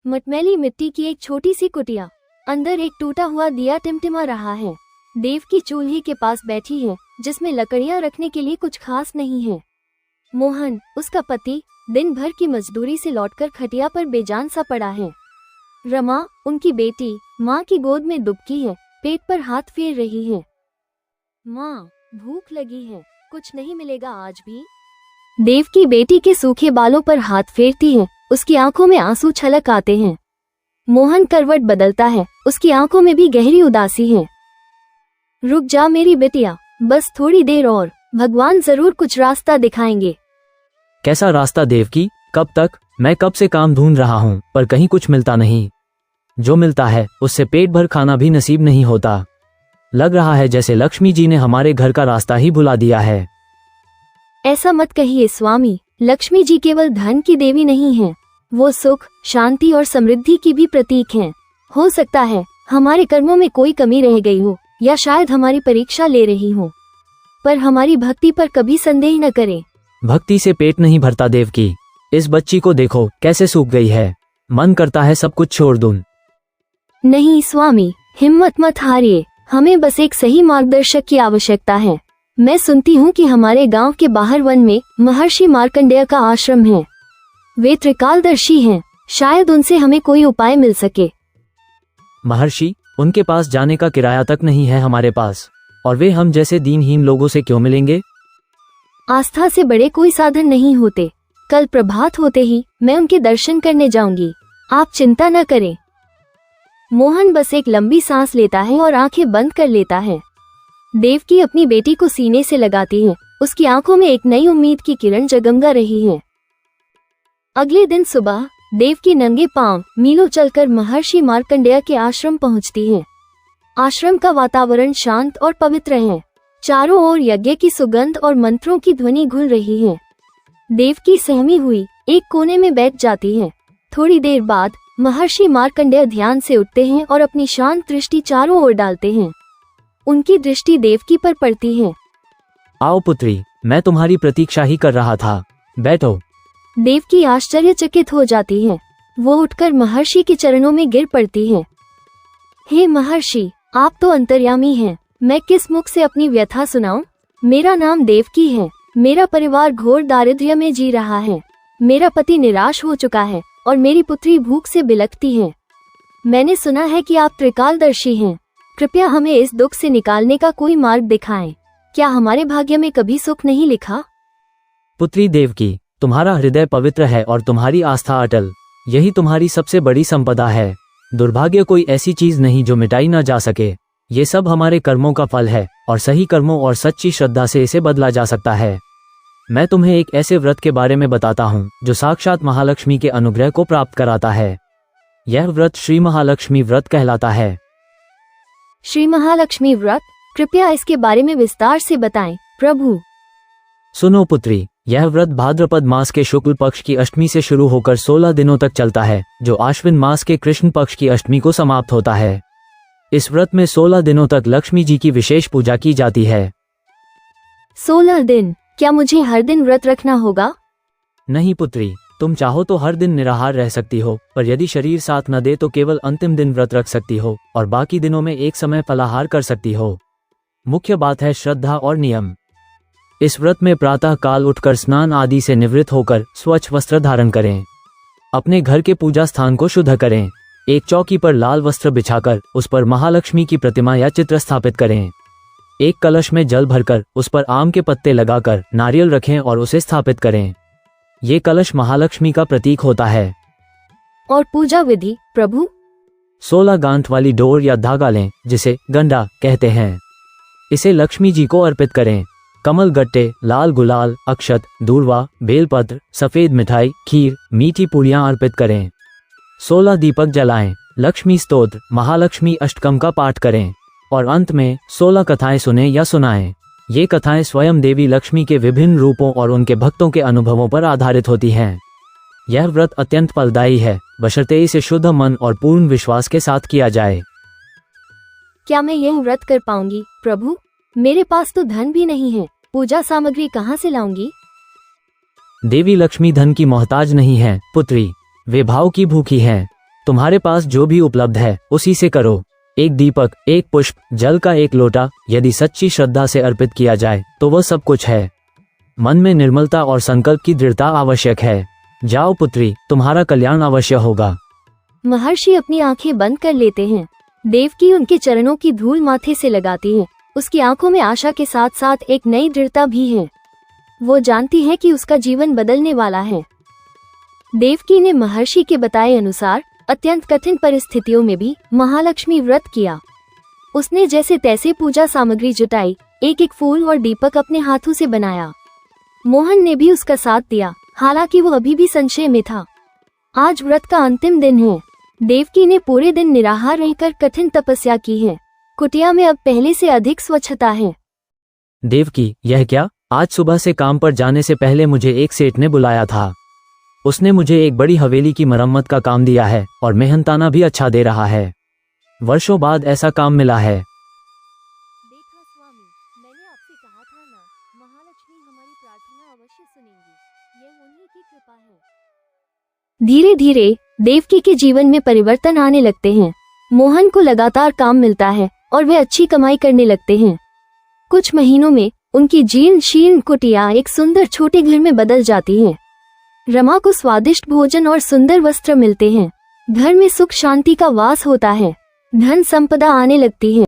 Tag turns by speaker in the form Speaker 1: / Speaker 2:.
Speaker 1: मटमैली मिट्टी की एक छोटी सी कुटिया, अंदर एक टूटा हुआ दिया टिमटिमा रहा है। देव की चूल्हे के पास बैठी है, जिसमें लकड़ियां रखने के लिए कुछ खास नहीं है। मोहन, उसका पति, दिन भर की मजदूरी से लौटकर खटिया पर बेजान सा पड़ा है। रमा, उनकी बेटी, माँ की गोद में दुबकी है, पेट पर हाथ फेर रही है। माँ, भूख लगी है, कुछ नहीं मिलेगा आज भी? देव की बेटी के सूखे बालों पर हाथ फेरती है, उसकी आंखों में आंसू छलक आते हैं। मोहन करवट बदलता है, उसकी आंखों में भी गहरी उदासी है। रुक जा मेरी बेटिया, बस थोड़ी देर और, भगवान जरूर कुछ रास्ता दिखाएंगे।
Speaker 2: कैसा रास्ता देवकी? कब तक? मैं कब से काम ढूंढ रहा हूँ, पर कहीं कुछ मिलता नहीं। जो मिलता है उससे पेट भर खाना भी नसीब नहीं होता। लग रहा है जैसे लक्ष्मी जी ने हमारे घर का रास्ता ही भुला दिया है।
Speaker 1: ऐसा मत कहिए स्वामी, लक्ष्मी जी केवल धन की देवी नहीं है, वो सुख, शांति और समृद्धि की भी प्रतीक हैं। हो सकता है हमारे कर्मों में कोई कमी रह गई हो, या शायद हमारी परीक्षा ले रही हो, पर हमारी भक्ति पर कभी संदेह न करें।
Speaker 2: भक्ति से पेट नहीं भरता देवकी। इस बच्ची को देखो कैसे सूख गई है, मन करता है सब कुछ छोड़ दूं।
Speaker 1: नहीं स्वामी, हिम्मत मत हारिए, हमें बस एक सही मार्गदर्शक की आवश्यकता है। मैं सुनती हूँ कि हमारे गांव के बाहर वन में महर्षि मार्कंडेय का आश्रम है। वे त्रिकालदर्शी हैं, शायद उनसे हमें कोई उपाय मिल सके।
Speaker 2: महर्षि? उनके पास जाने का किराया तक नहीं है हमारे पास, और वे हम जैसे दीनहीन लोगों से क्यों मिलेंगे?
Speaker 1: आस्था से बड़े कोई साधन नहीं होते। कल प्रभात होते ही मैं उनके दर्शन करने जाऊंगी, आप चिंता न करें। मोहन बस एक लंबी सांस लेता है और आंखें बंद कर लेता है। देवकी अपनी बेटी को सीने से लगाती है, उसकी आंखों में एक नई उम्मीद की किरण जगमगा रही है। अगले दिन सुबह देवकी नंगे पांव मीलों चलकर महर्षि मार्कंडेय के आश्रम पहुंचती है। आश्रम का वातावरण शांत और पवित्र है। चारों ओर यज्ञ की सुगंध और मंत्रों की ध्वनि घुल रही है। देवकी सहमी हुई एक कोने में बैठ जाती है। थोड़ी देर बाद महर्षि मार्कंडेय ध्यान से उठते हैं और अपनी शांत दृष्टि चारों ओर डालते हैं। उनकी दृष्टि देवकी पर पड़ती है।
Speaker 2: आओ पुत्री, मैं तुम्हारी प्रतीक्षा ही कर रहा था, बैठो।
Speaker 1: देवकी आश्चर्यचकित हो जाती है। वो उठकर महर्षि के चरणों में गिर पड़ती है। हे महर्षि, आप तो अंतर्यामी हैं, मैं किस मुख से अपनी व्यथा सुनाऊं? मेरा नाम देवकी है। मेरा परिवार घोर दारिद्र्य में जी रहा है। मेरा पति निराश हो चुका है और मेरी पुत्री भूख से बिलखती है। मैंने सुना है कि आप त्रिकालदर्शी हैं, कृपया हमें इस दुख से निकालने का कोई मार्ग दिखाएं। क्या हमारे भाग्य में कभी सुख नहीं लिखा?
Speaker 2: पुत्री देवकी, तुम्हारा हृदय पवित्र है और तुम्हारी आस्था अटल, यही तुम्हारी सबसे बड़ी संपदा है। दुर्भाग्य कोई ऐसी चीज नहीं जो मिटाई ना जा सके। ये सब हमारे कर्मों का फल है, और सही कर्मों और सच्ची श्रद्धा से इसे बदला जा सकता है। मैं तुम्हें एक ऐसे व्रत के बारे में बताता हूँ जो साक्षात महालक्ष्मी के अनुग्रह को प्राप्त कराता है। यह व्रत श्री महालक्ष्मी व्रत कहलाता है।
Speaker 1: श्री महालक्ष्मी व्रत? कृपया इसके बारे में विस्तार से बताएं प्रभु।
Speaker 2: सुनो पुत्री, यह व्रत भाद्रपद मास के शुक्ल पक्ष की अष्टमी से शुरू होकर 16 दिनों तक चलता है, जो आश्विन मास के कृष्ण पक्ष की अष्टमी को समाप्त होता है। इस व्रत में 16 दिनों तक लक्ष्मी जी की विशेष पूजा की जाती है।
Speaker 1: 16 दिन? क्या मुझे हर दिन व्रत रखना होगा?
Speaker 2: नहीं पुत्री, तुम चाहो तो हर दिन निराहार रह सकती हो, पर यदि शरीर साथ न दे तो केवल अंतिम दिन व्रत रख सकती हो, और बाकी दिनों में एक समय फलाहार कर सकती हो। मुख्य बात है श्रद्धा और नियम। इस व्रत में प्रातः काल उठकर स्नान आदि से निवृत्त होकर स्वच्छ वस्त्र धारण करें। अपने घर के पूजा स्थान को शुद्ध करें। एक चौकी पर लाल वस्त्र बिछाकर उस पर महालक्ष्मी की प्रतिमा या चित्र स्थापित करें। एक कलश में जल भरकर उस पर आम के पत्ते लगाकर नारियल रखें और उसे स्थापित करें। ये कलश महालक्ष्मी का प्रतीक होता है।
Speaker 1: और पूजा विधि प्रभु?
Speaker 2: 16 गांठ वाली डोर या धागा लें, जिसे गंडा कहते हैं। इसे लक्ष्मी जी को अर्पित करें। कमल गट्टे, लाल गुलाल, अक्षत, दूर्वा, बेलपत्र, सफेद मिठाई, खीर, मीठी पूड़ियां अर्पित करें। 16 दीपक जलाएं। लक्ष्मी स्तोत्र, महालक्ष्मी अष्टकम का पाठ करें, और अंत में 16 कथाएं सुने या सुनाएं। ये कथाएं स्वयं देवी लक्ष्मी के विभिन्न रूपों और उनके भक्तों के अनुभवों पर आधारित होती हैं। यह व्रत अत्यंत फलदायी है, बशर्ते इसे शुद्ध मन और पूर्ण विश्वास के साथ किया जाए।
Speaker 1: क्या मैं यह व्रत कर पाऊंगी प्रभु? मेरे पास तो धन भी नहीं है, पूजा सामग्री कहाँ से लाऊंगी?
Speaker 2: देवी लक्ष्मी धन की मोहताज नहीं है पुत्री, वे भाव की भूखी हैं। तुम्हारे पास जो भी उपलब्ध है उसी से करो। एक दीपक, एक पुष्प, जल का एक लोटा यदि सच्ची श्रद्धा से अर्पित किया जाए तो वह सब कुछ है। मन में निर्मलता और संकल्प की दृढ़ता आवश्यक है। जाओ पुत्री, तुम्हारा कल्याण अवश्य होगा।
Speaker 1: महर्षि अपनी आंखें बंद कर लेते हैं। देवकी उनके चरणों की धूल माथे से लगाती है। उसकी आंखों में आशा के साथ साथ एक नई दृढ़ता भी है। वो जानती है कि उसका जीवन बदलने वाला है। देवकी ने महर्षि के बताए अनुसार अत्यंत कठिन परिस्थितियों में भी महालक्ष्मी व्रत किया। उसने जैसे तैसे पूजा सामग्री जुटाई, एक एक फूल और दीपक अपने हाथों से बनाया। मोहन ने भी उसका साथ दिया, हालांकि वो अभी भी संशय में था। आज व्रत का अंतिम दिन है। देवकी ने पूरे दिन निराहार रहकर कठिन तपस्या की है। कुटिया में अब पहले से अधिक स्वच्छता है।
Speaker 2: देवकी, यह क्या? आज सुबह से काम पर जाने से पहले मुझे एक सेठ ने बुलाया था। उसने मुझे एक बड़ी हवेली की मरम्मत का काम दिया है और मेहनताना भी अच्छा दे रहा है। वर्षों बाद ऐसा काम मिला है।
Speaker 1: देखा स्वामी, मैंने आपसे कहा था ना, महालक्ष्मी हमारी प्रार्थना अवश्य सुनेंगी। यह उन्हीं की कृपा है। धीरे धीरे देवकी के जीवन में परिवर्तन आने लगते हैं। मोहन को लगातार काम मिलता है और वे अच्छी कमाई करने लगते हैं। कुछ महीनों में उनकी जीर्ण शीर्ण कुटिया एक सुंदर छोटे घर में बदल जाती है। रमा को स्वादिष्ट भोजन और सुंदर वस्त्र मिलते हैं। घर में सुख शांति का वास होता है। धन संपदा आने लगती है।